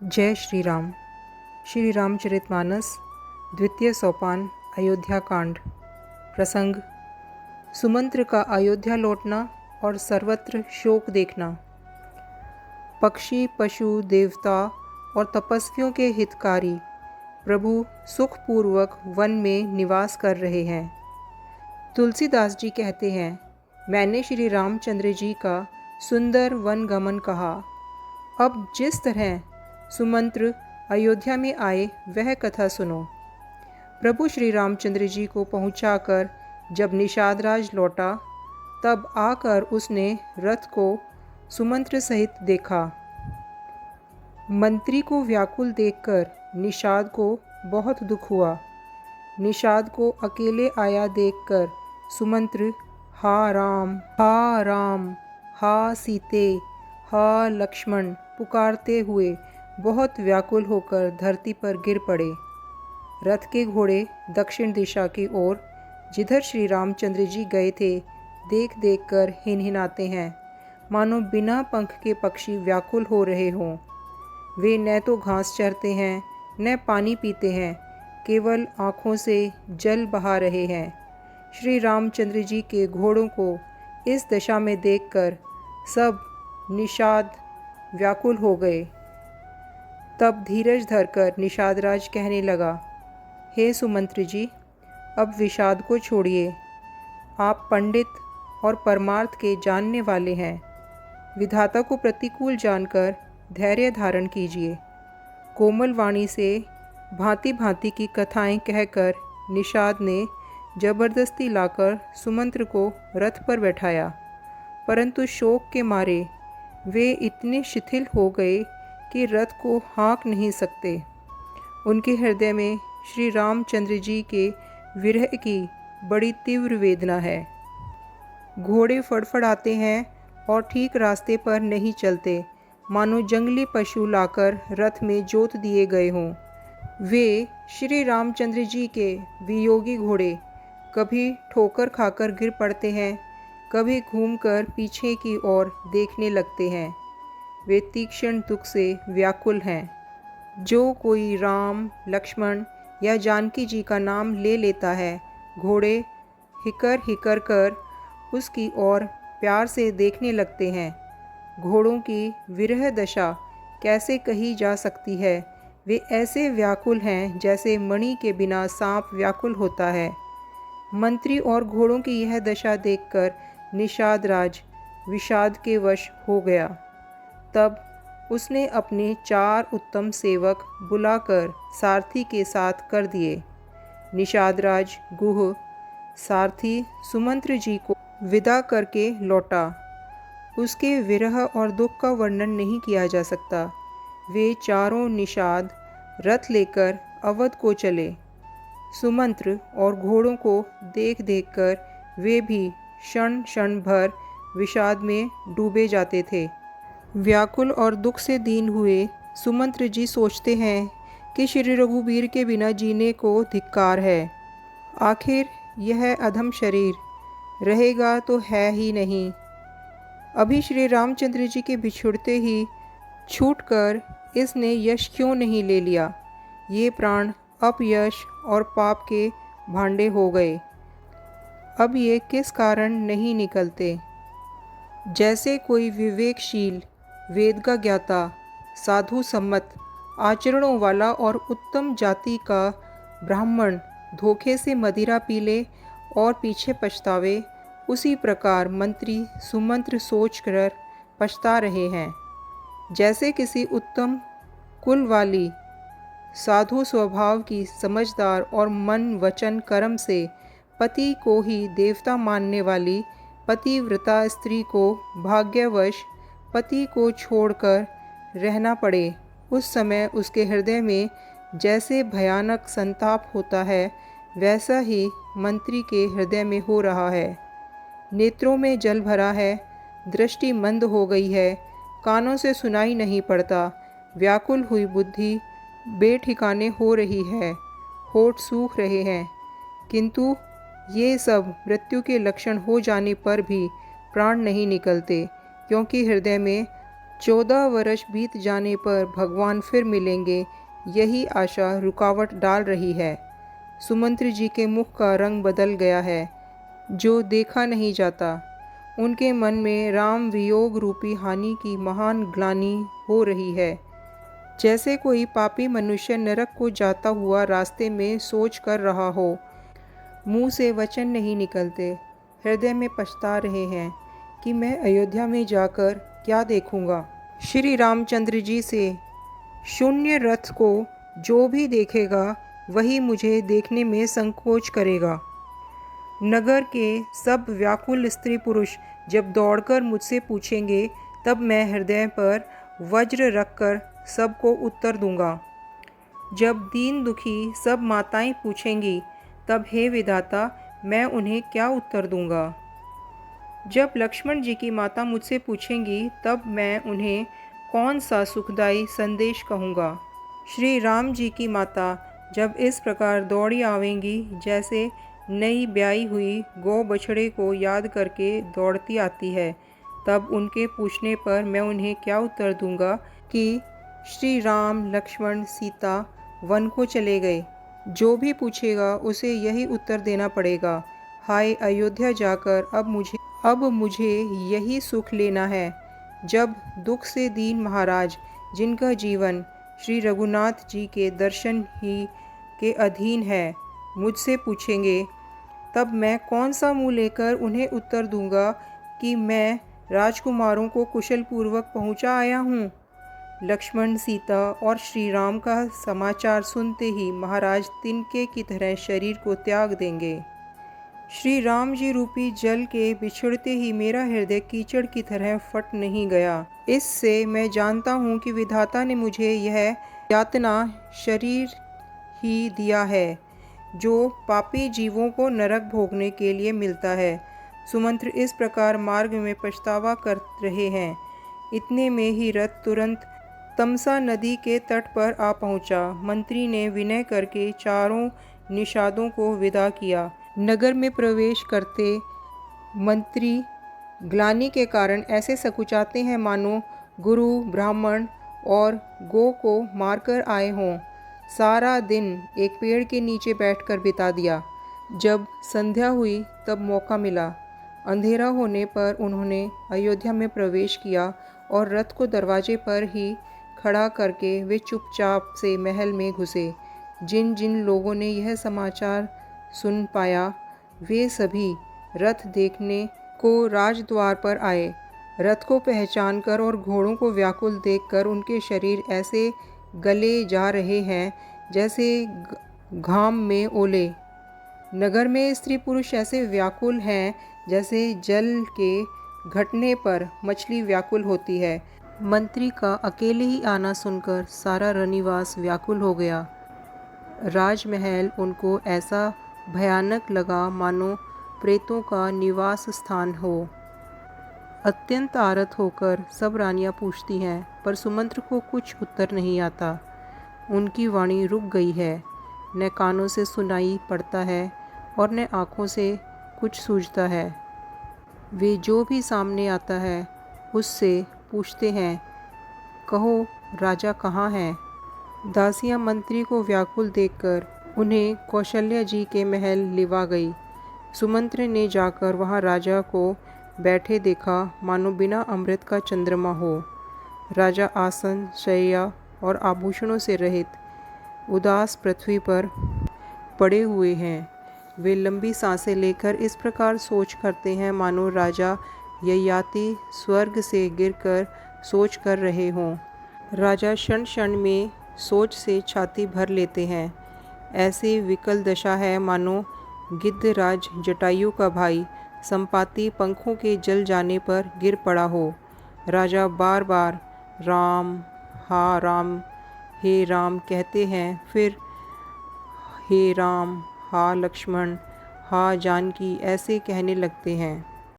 जय श्री राम। श्री रामचरितमानस द्वितीय सोपान अयोध्या कांड। प्रसंग सुमंत्र का अयोध्या लौटना और सर्वत्र शोक देखना। पक्षी, पशु, देवता और तपस्वियों के हितकारी प्रभु सुखपूर्वक वन में निवास कर रहे हैं। तुलसीदास जी कहते हैं, मैंने श्री रामचंद्र जी का सुंदर वन गमन कहा। अब जिस तरह सुमंत्र अयोध्या में आए वह कथा सुनो। प्रभु श्री रामचंद्र जी को पहुंचाकर जब निषादराज लौटा, तब आकर उसने रथ को सुमंत्र सहित देखा। मंत्री को व्याकुल देखकर निषाद को बहुत दुख हुआ। निषाद को अकेले आया देखकर सुमंत्र हा राम, हा सीते, हा लक्ष्मण पुकारते हुए बहुत व्याकुल होकर धरती पर गिर पड़े। रथ के घोड़े दक्षिण दिशा की ओर, जिधर श्री रामचंद्र जी गए थे, देख देख कर हिनहिनाते हैं, मानो बिना पंख के पक्षी व्याकुल हो रहे हों। वे न तो घास चरते हैं, न पानी पीते हैं, केवल आँखों से जल बहा रहे हैं। श्री रामचंद्र जी के घोड़ों को इस दशा में देखकर सब निषाद व्याकुल हो गए। तब धीरज धरकर निषादराज कहने लगा, हे सुमंत्र जी, अब विषाद को छोड़िए। आप पंडित और परमार्थ के जानने वाले हैं। विधाता को प्रतिकूल जानकर धैर्य धारण कीजिए। कोमल वाणी से भांति भांति की कथाएं कहकर निषाद ने जबरदस्ती लाकर सुमंत्र को रथ पर बैठाया, परंतु शोक के मारे वे इतने शिथिल हो गए कि रथ को हाँक नहीं सकते। उनके हृदय में श्री रामचंद्र जी के विरह की बड़ी तीव्र वेदना है। घोड़े फड़फड़ाते हैं और ठीक रास्ते पर नहीं चलते, मानो जंगली पशु लाकर रथ में जोत दिए गए हों। वे श्री रामचंद्र जी के वियोगी घोड़े कभी ठोकर खाकर गिर पड़ते हैं, कभी घूमकर पीछे की ओर देखने लगते हैं। वे तीक्ष्ण दुख से व्याकुल हैं। जो कोई राम, लक्ष्मण या जानकी जी का नाम ले लेता है, घोड़े हिकर हिकर कर उसकी ओर प्यार से देखने लगते हैं। घोड़ों की विरह दशा कैसे कही जा सकती है। वे ऐसे व्याकुल हैं जैसे मणि के बिना सांप व्याकुल होता है। मंत्री और घोड़ों की यह दशा देखकर निषाद राज विषाद के वश हो गया। तब उसने अपने 4 उत्तम सेवक बुलाकर सारथी के साथ कर दिए। निषादराज गुह सारथी सुमंत्र जी को विदा करके लौटा। उसके विरह और दुख का वर्णन नहीं किया जा सकता। वे चारों निषाद रथ लेकर अवध को चले। सुमंत्र और घोड़ों को देख देख कर वे भी क्षण क्षण भर विषाद में डूबे जाते थे। व्याकुल और दुख से दीन हुए सुमंत्र जी सोचते हैं कि श्री रघुवीर के बिना जीने को धिक्कार है। आखिर यह अधम शरीर रहेगा तो है ही नहीं। अभी श्री रामचंद्र जी के बिछुड़ते ही छूटकर इसने यश क्यों नहीं ले लिया। ये प्राण अपयश और पाप के भांडे हो गए। अब ये किस कारण नहीं निकलते। जैसे कोई विवेकशील, वेद का ज्ञाता, साधु सम्मत आचरणों वाला और उत्तम जाति का ब्राह्मण धोखे से मदिरा पी ले और पीछे पछतावे, उसी प्रकार मंत्री सुमंत्र सोच कर पछता रहे हैं। जैसे किसी उत्तम कुल वाली, साधु स्वभाव की, समझदार और मन वचन कर्म से पति को ही देवता मानने वाली पतिव्रता स्त्री को भाग्यवश पति को छोड़कर रहना पड़े, उस समय उसके हृदय में जैसे भयानक संताप होता है, वैसा ही मंत्री के हृदय में हो रहा है। नेत्रों में जल भरा है, दृष्टि मंद हो गई है, कानों से सुनाई नहीं पड़ता। व्याकुल हुई बुद्धि बेठिकाने हो रही है, होठ सूख रहे हैं। किंतु ये सब मृत्यु के लक्षण हो जाने पर भी प्राण नहीं निकलते, क्योंकि हृदय में 14 वर्ष बीत जाने पर भगवान फिर मिलेंगे, यही आशा रुकावट डाल रही है। सुमंत्र जी के मुख का रंग बदल गया है, जो देखा नहीं जाता। उनके मन में राम वियोग रूपी हानि की महान ग्लानि हो रही है। जैसे कोई पापी मनुष्य नरक को जाता हुआ रास्ते में सोच कर रहा हो। मुंह से वचन नहीं निकलते, हृदय में पछता रहे हैं कि मैं अयोध्या में जाकर क्या देखूंगा। श्री रामचंद्र जी से शून्य रथ को जो भी देखेगा वही मुझे देखने में संकोच करेगा। नगर के सब व्याकुल स्त्री पुरुष जब दौड़कर मुझसे पूछेंगे, तब मैं हृदय पर वज्र रखकर सबको उत्तर दूंगा। जब दीन दुखी सब माताएं पूछेंगी, तब हे विधाता मैं उन्हें क्या उत्तर दूंगा। जब लक्ष्मण जी की माता मुझसे पूछेंगी, तब मैं उन्हें कौन सा सुखदायी संदेश कहूँगा। श्री राम जी की माता जब इस प्रकार दौड़ी आवेंगी, जैसे नई ब्याई हुई गौ बछड़े को याद करके दौड़ती आती है, तब उनके पूछने पर मैं उन्हें क्या उत्तर दूंगा कि श्री राम लक्ष्मण सीता वन को चले गए। जो भी पूछेगा उसे यही उत्तर देना पड़ेगा, हाय अयोध्या जाकर अब मुझे यही सुख लेना है। जब दुख से दीन महाराज, जिनका जीवन श्री रघुनाथ जी के दर्शन ही के अधीन है, मुझसे पूछेंगे, तब मैं कौन सा मुँह लेकर उन्हें उत्तर दूंगा कि मैं राजकुमारों को कुशल पूर्वक पहुँचा आया हूँ। लक्ष्मण सीता और श्री राम का समाचार सुनते ही महाराज तिनके की तरह शरीर को त्याग देंगे। श्री राम जी रूपी जल के बिछड़ते ही मेरा हृदय कीचड़ की तरह फट नहीं गया। इससे मैं जानता हूँ कि विधाता ने मुझे यह यातना शरीर ही दिया है, जो पापी जीवों को नरक भोगने के लिए मिलता है। सुमंत्र इस प्रकार मार्ग में पछतावा कर रहे हैं। इतने में ही रथ तुरंत तमसा नदी के तट पर आ पहुंचा। मंत्री ने विनय करके चारों निषादों को विदा किया। नगर में प्रवेश करते मंत्री ग्लानि के कारण ऐसे सकुचाते हैं मानो गुरु ब्राह्मण और गो को मारकर आए हों। सारा दिन एक पेड़ के नीचे बैठकर बिता दिया। जब संध्या हुई तब मौका मिला। अंधेरा होने पर उन्होंने अयोध्या में प्रवेश किया और रथ को दरवाजे पर ही खड़ा करके वे चुपचाप से महल में घुसे। जिन जिन लोगों ने यह समाचार सुन पाया, वे सभी रथ देखने को राजद्वार पर आए। रथ को पहचानकर और घोड़ों को व्याकुल देखकर उनके शरीर ऐसे गले जा रहे हैं जैसे घाम में ओले। नगर में स्त्री पुरुष ऐसे व्याकुल हैं जैसे जल के घटने पर मछली व्याकुल होती है। मंत्री का अकेले ही आना सुनकर सारा रनिवास व्याकुल हो गया। राजमहल उनको ऐसा भयानक लगा मानो प्रेतों का निवास स्थान हो। अत्यंत आरत होकर सब रानियां पूछती हैं, पर सुमंत्र को कुछ उत्तर नहीं आता। उनकी वाणी रुक गई है, न कानों से सुनाई पड़ता है और न आँखों से कुछ सूझता है। वे जो भी सामने आता है उससे पूछते हैं, कहो राजा कहाँ हैं। दासियां मंत्री को व्याकुल देखकर उन्हें कौशल्या जी के महल लिवा गई। सुमंत्र ने जाकर वहां राजा को बैठे देखा, मानो बिना अमृत का चंद्रमा हो। राजा आसन, शैया और आभूषणों से रहित उदास पृथ्वी पर पड़े हुए हैं। वे लंबी सांसें लेकर इस प्रकार सोच करते हैं मानो राजा ययाति स्वर्ग से गिरकर सोच कर रहे हों। राजा क्षण क्षण में सोच से छाती भर लेते हैं। ऐसी विकल दशा है मानो गिद्धराज जटायु का भाई संपाति पंखों के जल जाने पर गिर पड़ा हो। राजा बार बार राम, हा राम, हे राम कहते हैं, फिर हे राम, हा लक्ष्मण, हा जानकी ऐसे कहने लगते हैं।